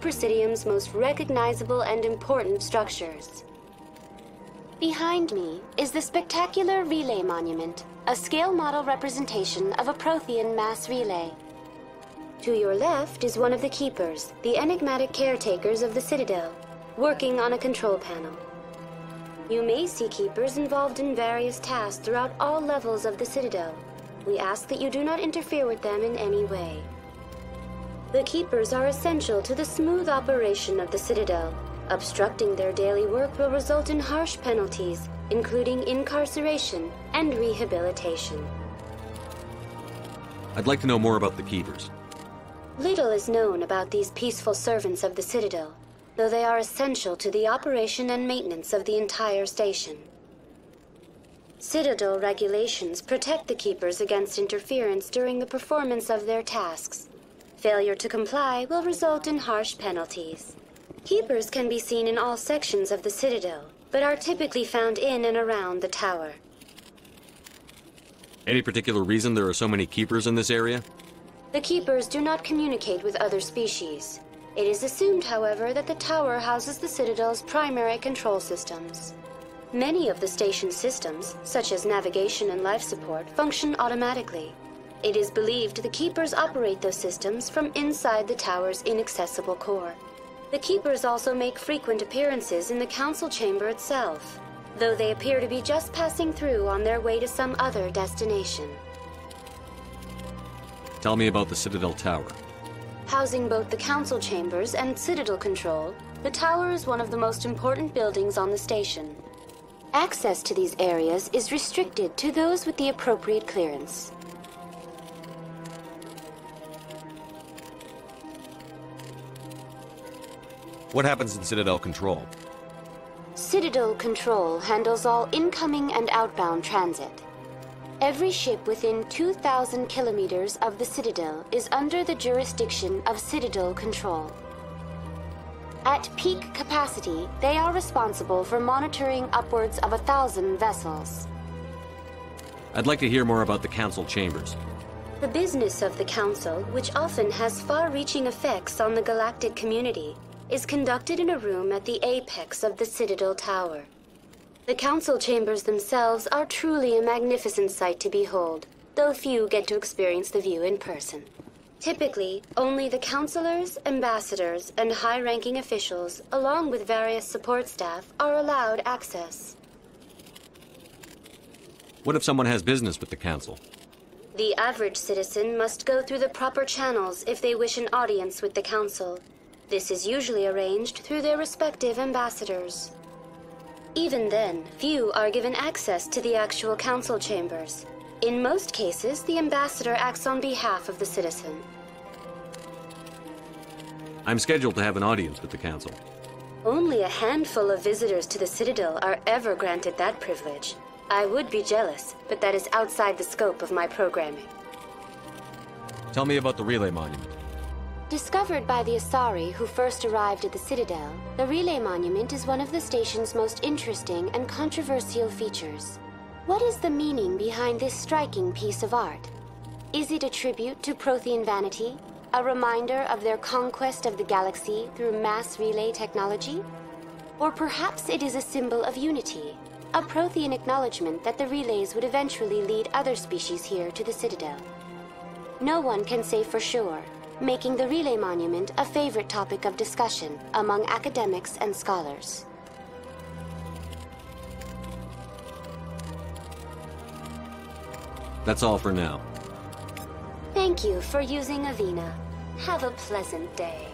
Presidium's most recognizable and important structures. Behind me is the spectacular Relay Monument, a scale model representation of a Prothean mass relay. To your left is one of the Keepers, the enigmatic caretakers of the Citadel, working on a control panel. You may see Keepers involved in various tasks throughout all levels of the Citadel. We ask that you do not interfere with them in any way. The Keepers are essential to the smooth operation of the Citadel. Obstructing their daily work will result in harsh penalties, including incarceration and rehabilitation. I'd like to know more about the Keepers. Little is known about these peaceful servants of the Citadel, though they are essential to the operation and maintenance of the entire station. Citadel regulations protect the Keepers against interference during the performance of their tasks. Failure to comply will result in harsh penalties. Keepers can be seen in all sections of the Citadel, but are typically found in and around the tower. Any particular reason there are so many Keepers in this area? The Keepers do not communicate with other species. It is assumed, however, that the tower houses the Citadel's primary control systems. Many of the station's systems, such as navigation and life support, function automatically. It is believed the Keepers operate those systems from inside the tower's inaccessible core. The Keepers also make frequent appearances in the council chamber itself, though they appear to be just passing through on their way to some other destination. Tell me about the Citadel Tower. Housing both the council chambers and Citadel control, the tower is one of the most important buildings on the station. Access to these areas is restricted to those with the appropriate clearance. What happens in Citadel Control? Citadel Control handles all incoming and outbound transit. Every ship within 2,000 kilometers of the Citadel is under the jurisdiction of Citadel Control. At peak capacity, they are responsible for monitoring upwards of 1,000 vessels. I'd like to hear more about the Council Chambers. The business of the Council, which often has far-reaching effects on the galactic community, is conducted in a room at the apex of the Citadel Tower. The council chambers themselves are truly a magnificent sight to behold, though few get to experience the view in person. Typically, only the councilors, ambassadors, and high-ranking officials, along with various support staff, are allowed access. What if someone has business with the Council? The average citizen must go through the proper channels if they wish an audience with the Council. This is usually arranged through their respective ambassadors. Even then, few are given access to the actual council chambers. In most cases, the ambassador acts on behalf of the citizen. I'm scheduled to have an audience with the Council. Only a handful of visitors to the Citadel are ever granted that privilege. I would be jealous, but that is outside the scope of my programming. Tell me about the Relay Monument. Discovered by the Asari who first arrived at the Citadel, the Relay Monument is one of the station's most interesting and controversial features. What is the meaning behind this striking piece of art? Is it a tribute to Prothean vanity? A reminder of their conquest of the galaxy through mass relay technology? Or perhaps it is a symbol of unity, a Prothean acknowledgement that the relays would eventually lead other species here to the Citadel. No one can say for sure, making the Relay Monument a favorite topic of discussion among academics and scholars. That's all for now. Thank you for using Avina. Have a pleasant day.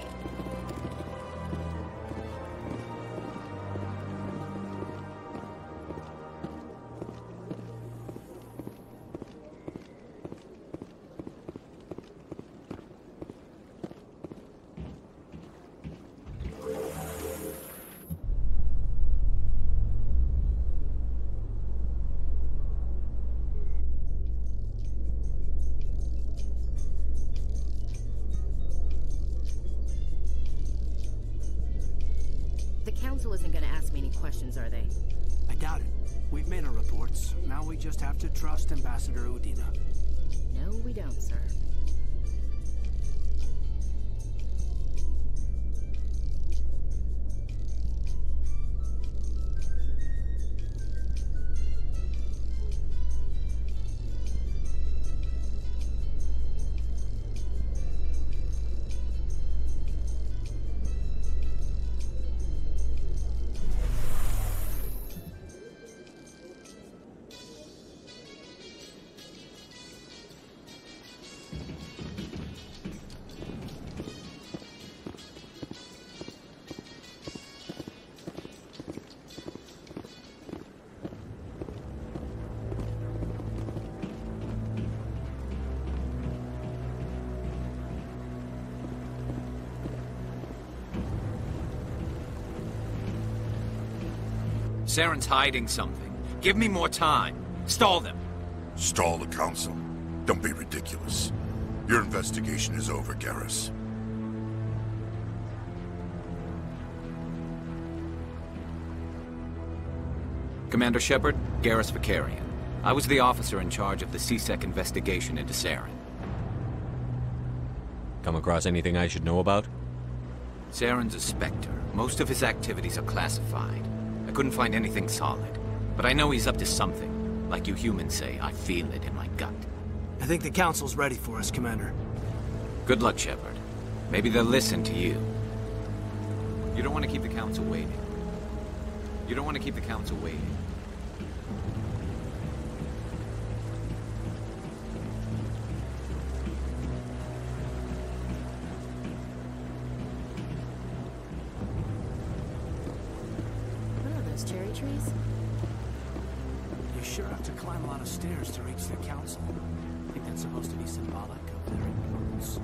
The Council isn't gonna ask me any questions, are they? I doubt it. We've made our reports. Now we just have to trust Ambassador Udina. No, we don't, sir. Saren's hiding something. Give me more time. Stall them. Stall the Council? Don't be ridiculous. Your investigation is over, Garrus. Commander Shephard, Garrus Vicarian. I was the officer in charge of the CSEC investigation into Saren. Come across anything I should know about? Saren's a Spectre. Most of his activities are classified. I couldn't find anything solid. But I know he's up to something. Like you humans say, I feel it in my gut. I think the Council's ready for us, Commander. Good luck, Shephard. Maybe they'll listen to you. You don't want to keep the Council waiting. You don't want to keep the Council waiting. What are those cherry trees? You sure have to climb a lot of stairs to reach the Council. I think that's supposed to be symbolic of their importance.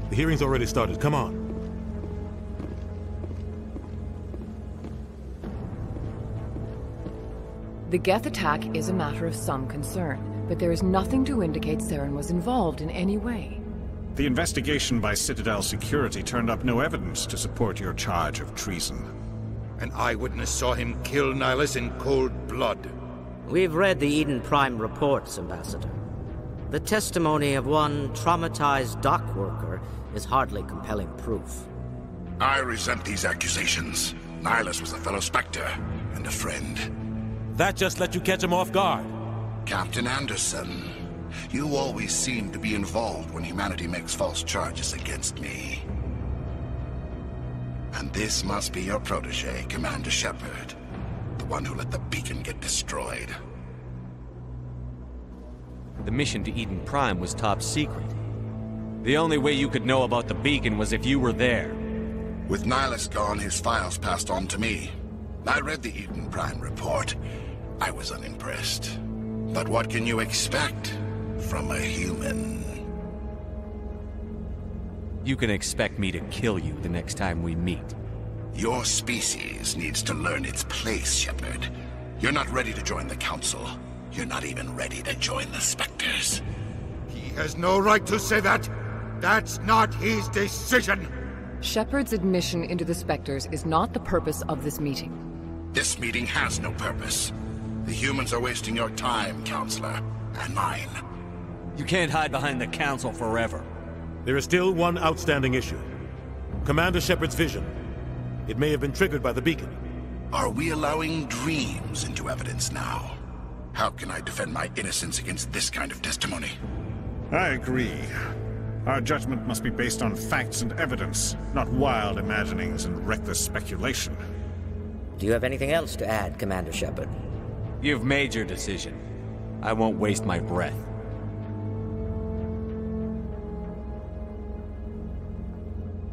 The hearing's already started. Come on. The Geth attack is a matter of some concern, but there is nothing to indicate Saren was involved in any way. The investigation by Citadel security turned up no evidence to support your charge of treason. An eyewitness saw him kill Nihilus in cold blood. We've read the Eden Prime reports, Ambassador. The testimony of one traumatized dock worker is hardly compelling proof. I resent these accusations. Nihilus was a fellow Spectre and a friend. That just let you catch him off guard. Captain Anderson, you always seem to be involved when humanity makes false charges against me. And this must be your protege, Commander Shephard. The one who let the beacon get destroyed. The mission to Eden Prime was top secret. The only way you could know about the beacon was if you were there. With Nihilus gone, his files passed on to me. I read the Eden Prime report. I was unimpressed. But what can you expect from a human? You can expect me to kill you the next time we meet. Your species needs to learn its place, Shephard. You're not ready to join the Council. You're not even ready to join the Spectres. He has no right to say that. That's not his decision. Shephard's admission into the Spectres is not the purpose of this meeting. This meeting has no purpose. The humans are wasting your time, Counselor, and mine. You can't hide behind the Council forever. There is still one outstanding issue. Commander Shephard's vision. It may have been triggered by the beacon. Are we allowing dreams into evidence now? How can I defend my innocence against this kind of testimony? I agree. Our judgment must be based on facts and evidence, not wild imaginings and reckless speculation. Do you have anything else to add, Commander Shephard? You've made your decision. I won't waste my breath.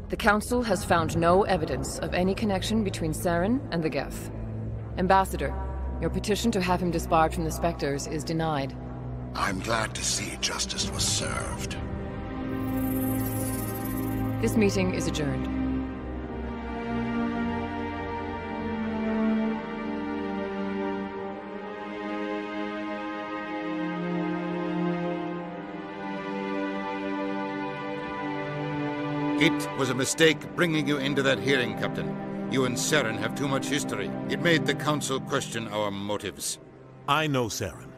The Council has found no evidence of any connection between Saren and the Geth. Ambassador, your petition to have him disbarred from the Spectres is denied. I'm glad to see justice was served. This meeting is adjourned. It was a mistake bringing you into that hearing, Captain. You and Saren have too much history. It made the Council question our motives. I know Saren.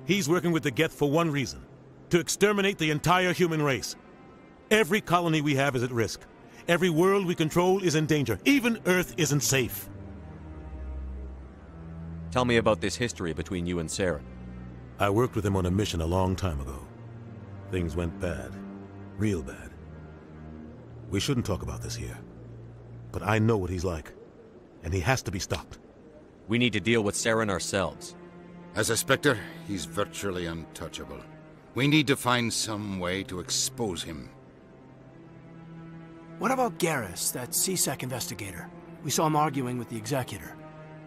He's working with the Geth for one reason. To exterminate the entire human race. Every colony we have is at risk. Every world we control is in danger. Even Earth isn't safe. Tell me about this history between you and Saren. I worked with him on a mission a long time ago. Things went bad. Real bad. We shouldn't talk about this here. But I know what he's like. And he has to be stopped. We need to deal with Saren ourselves. As a Spectre, he's virtually untouchable. We need to find some way to expose him. What about Garrus, that CSEC investigator? We saw him arguing with the executor.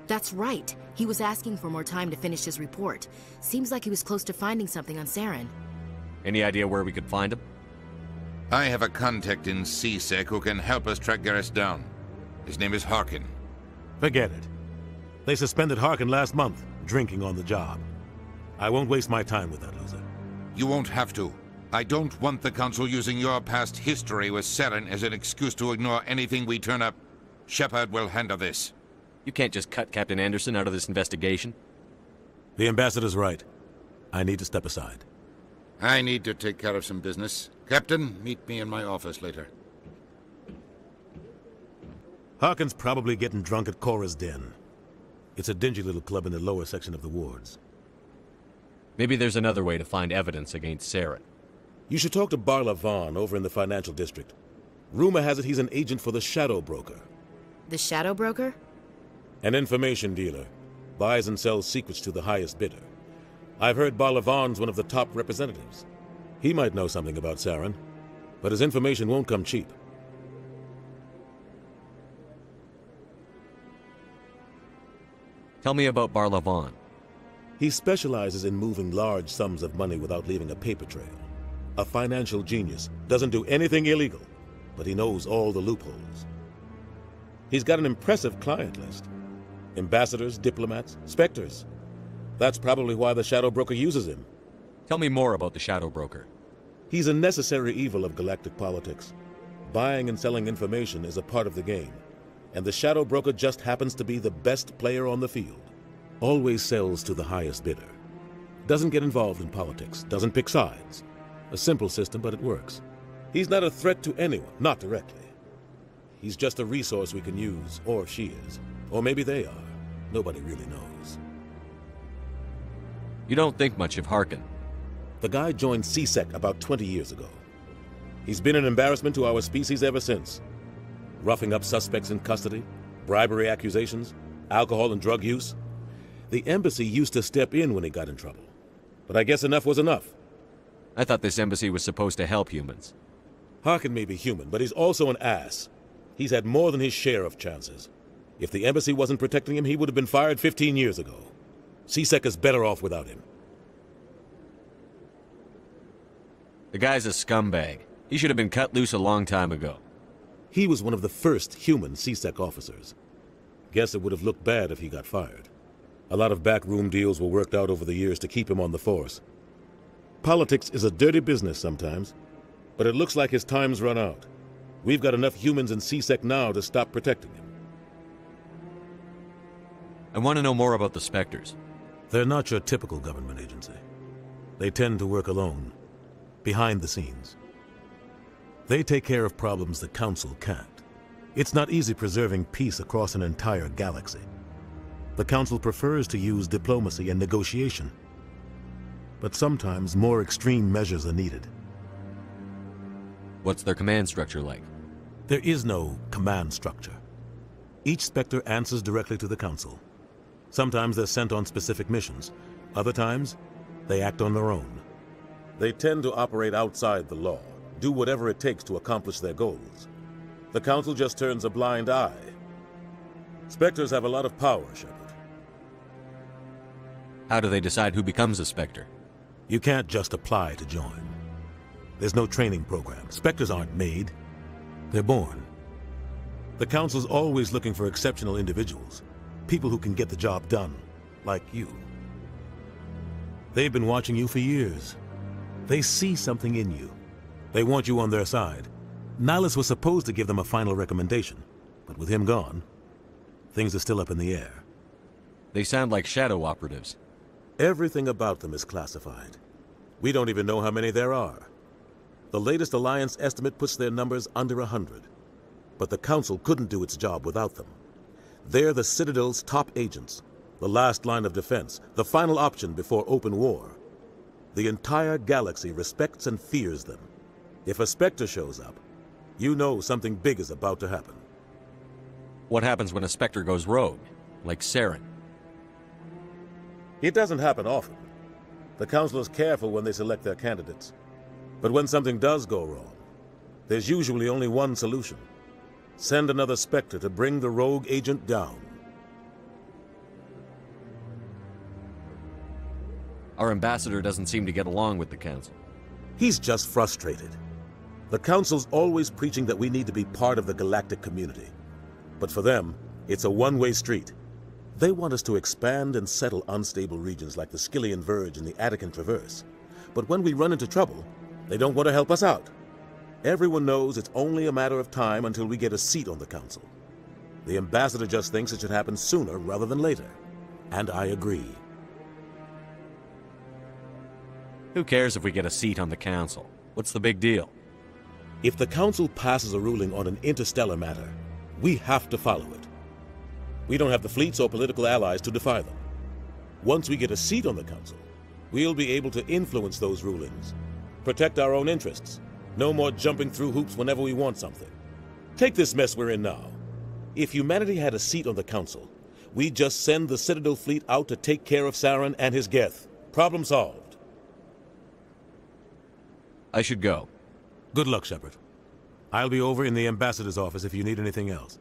That's right. He was asking for more time to finish his report. Seems like he was close to finding something on Saren. Any idea where we could find him? I have a contact in CSEC who can help us track Garrus down. His name is Harkin. Forget it. They suspended Harkin last month, drinking on the job. I won't waste my time with that loser. You won't have to. I don't want the Council using your past history with Saren as an excuse to ignore anything we turn up. Shephard will handle this. You can't just cut Captain Anderson out of this investigation. The Ambassador's right. I need to step aside. I need to take care of some business. Captain, meet me in my office later. Harkin's probably getting drunk at Cora's Den. It's a dingy little club in the lower section of the wards. Maybe there's another way to find evidence against Saren. You should talk to Barla Vaughn over in the financial district. Rumor has it he's an agent for the Shadow Broker. The Shadow Broker? An information dealer. Buys and sells secrets to the highest bidder. I've heard Barla Vaughn's one of the top representatives. He might know something about Saren, but his information won't come cheap. Tell me about Barla Vaughn. He specializes in moving large sums of money without leaving a paper trail. A financial genius. Doesn't do anything illegal, but he knows all the loopholes. He's got an impressive client list. Ambassadors, diplomats, specters. That's probably why the Shadow Broker uses him. Tell me more about the Shadow Broker. He's a necessary evil of galactic politics. Buying and selling information is a part of the game, and the Shadow Broker just happens to be the best player on the field. Always sells to the highest bidder. Doesn't get involved in politics, doesn't pick sides. A simple system, but it works. He's not a threat to anyone, not directly. He's just a resource we can use, or she is. Or maybe they are. Nobody really knows. You don't think much of Harkin. The guy joined CSEC about 20 years ago. He's been an embarrassment to our species ever since. Roughing up suspects in custody, bribery accusations, alcohol and drug use. The embassy used to step in when he got in trouble. But I guess enough was enough. I thought this embassy was supposed to help humans. Harkin may be human, but he's also an ass. He's had more than his share of chances. If the embassy wasn't protecting him, he would have been fired 15 years ago. CSEC is better off without him. The guy's a scumbag. He should have been cut loose a long time ago. He was one of the first human CSEC officers. Guess it would have looked bad if he got fired. A lot of backroom deals were worked out over the years to keep him on the force. Politics is a dirty business sometimes, but it looks like his time's run out. We've got enough humans in CSEC now to stop protecting him. I want to know more about the Spectres. They're not your typical government agency. They tend to work alone, behind the scenes. They take care of problems the Council can't. It's not easy preserving peace across an entire galaxy. The Council prefers to use diplomacy and negotiation. But sometimes more extreme measures are needed. What's their command structure like? There is no command structure. Each Spectre answers directly to the Council. Sometimes they're sent on specific missions. Other times, they act on their own. They tend to operate outside the law, do whatever it takes to accomplish their goals. The Council just turns a blind eye. Spectres have a lot of power, Shephard. How do they decide who becomes a Spectre? You can't just apply to join. There's no training program. Spectres aren't made. They're born. The Council's always looking for exceptional individuals. People who can get the job done, like you. They've been watching you for years. They see something in you. They want you on their side. Nihilus was supposed to give them a final recommendation, but with him gone, things are still up in the air. They sound like shadow operatives. Everything about them is classified. We don't even know how many there are. The latest Alliance estimate puts their numbers under 100. But the Council couldn't do its job without them. They're the Citadel's top agents, the last line of defense, the final option before open war. The entire galaxy respects and fears them. If a Spectre shows up, you know something big is about to happen. What happens when a Spectre goes rogue, like Saren? It doesn't happen often. The Council is careful when they select their candidates. But when something does go wrong, there's usually only one solution. Send another Spectre to bring the rogue agent down. Our ambassador doesn't seem to get along with the Council. He's just frustrated. The Council's always preaching that we need to be part of the galactic community. But for them, it's a one-way street. They want us to expand and settle unstable regions like the Skyllian Verge and the Attican Traverse. But when we run into trouble, they don't want to help us out. Everyone knows it's only a matter of time until we get a seat on the Council. The ambassador just thinks it should happen sooner rather than later. And I agree. Who cares if we get a seat on the Council? What's the big deal? If the Council passes a ruling on an interstellar matter, we have to follow it. We don't have the fleets or political allies to defy them. Once we get a seat on the Council, we'll be able to influence those rulings, protect our own interests. No more jumping through hoops whenever we want something. Take this mess we're in now. If humanity had a seat on the Council, we'd just send the Citadel fleet out to take care of Saren and his Geth. Problem solved. I should go. Good luck, Shephard. I'll be over in the ambassador's office if you need anything else.